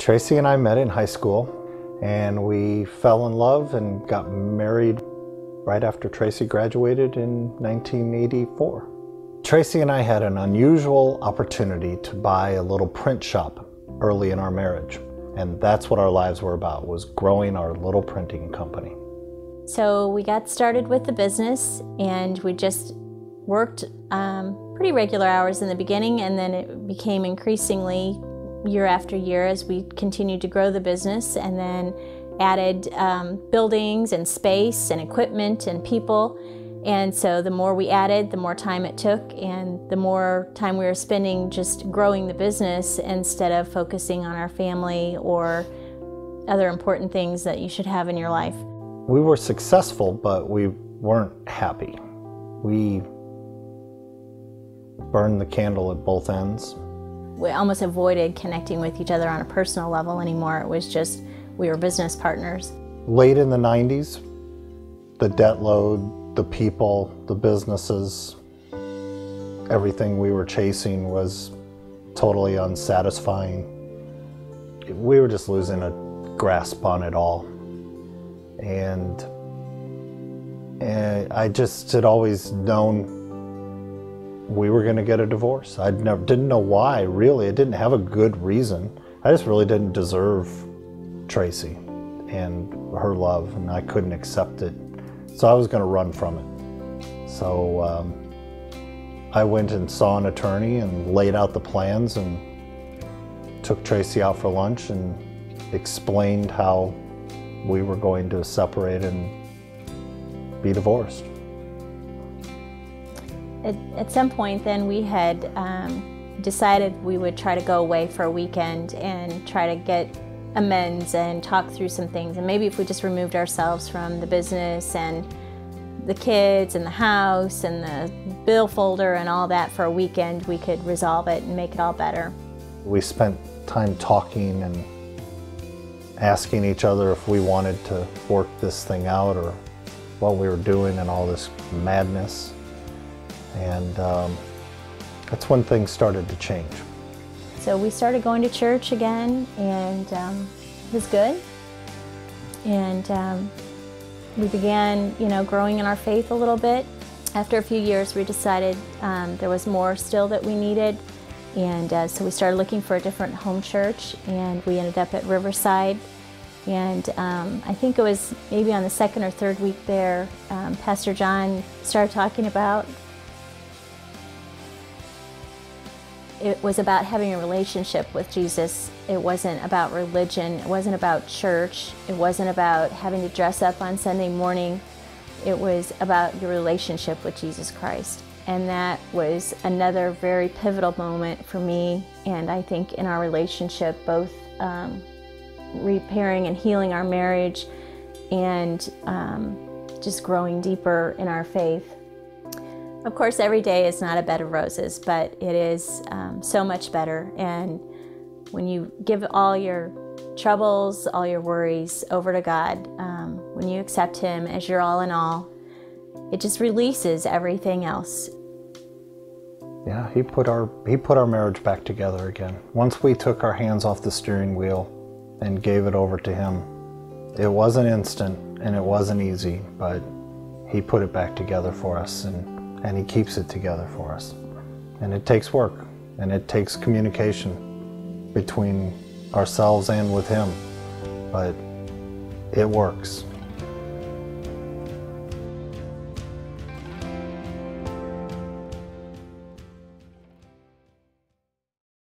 Tracy and I met in high school, and we fell in love and got married right after Tracy graduated in 1984. Tracy and I had an unusual opportunity to buy a little print shop early in our marriage, and that's what our lives were about, was growing our little printing company. So we got started with the business, and we just worked pretty regular hours in the beginning, and then it became increasingly year after year as we continued to grow the business, and then added buildings and space and equipment and people. And so the more we added, the more time it took, and the more time we were spending just growing the business instead of focusing on our family or other important things that you should have in your life. We were successful, but we weren't happy. We burned the candle at both ends. We almost avoided connecting with each other on a personal level anymore. It was just, we were business partners. Late in the 90s, the debt load, the people, the businesses, everything we were chasing was totally unsatisfying. We were just losing a grasp on it all. And I just had always known we were going to get a divorce. Didn't know why, really. I didn't have a good reason. I just really didn't deserve Tracy and her love, and I couldn't accept it. So I was going to run from it. So I went and saw an attorney and laid out the plans and took Tracy out for lunch and explained how we were going to separate and be divorced. At some point then we had decided we would try to go away for a weekend and try to get amends and talk through some things. And maybe if we just removed ourselves from the business and the kids and the house and the bill folder and all that for a weekend, we could resolve it and make it all better. We spent time talking and asking each other if we wanted to work this thing out or what we were doing and all this madness. And that's when things started to change. So we started going to church again, and it was good. And we began, growing in our faith a little bit. After a few years, we decided there was more still that we needed. And so we started looking for a different home church, and we ended up at Riverside. And I think it was maybe on the second or third week there, Pastor John started talking about it was about having a relationship with Jesus. It wasn't about religion. It wasn't about church. It wasn't about having to dress up on Sunday morning. It was about your relationship with Jesus Christ. And that was another very pivotal moment for me, and I think in our relationship, both repairing and healing our marriage and just growing deeper in our faith. Of course, every day is not a bed of roses, but it is so much better. And when you give all your troubles, all your worries over to God, when you accept Him as your all in all, it just releases everything else. Yeah, He put our marriage back together again. Once we took our hands off the steering wheel and gave it over to Him, it wasn't instant and it wasn't easy, but He put it back together for us, and He keeps it together for us. And it takes work, and it takes communication between ourselves and with Him, but it works.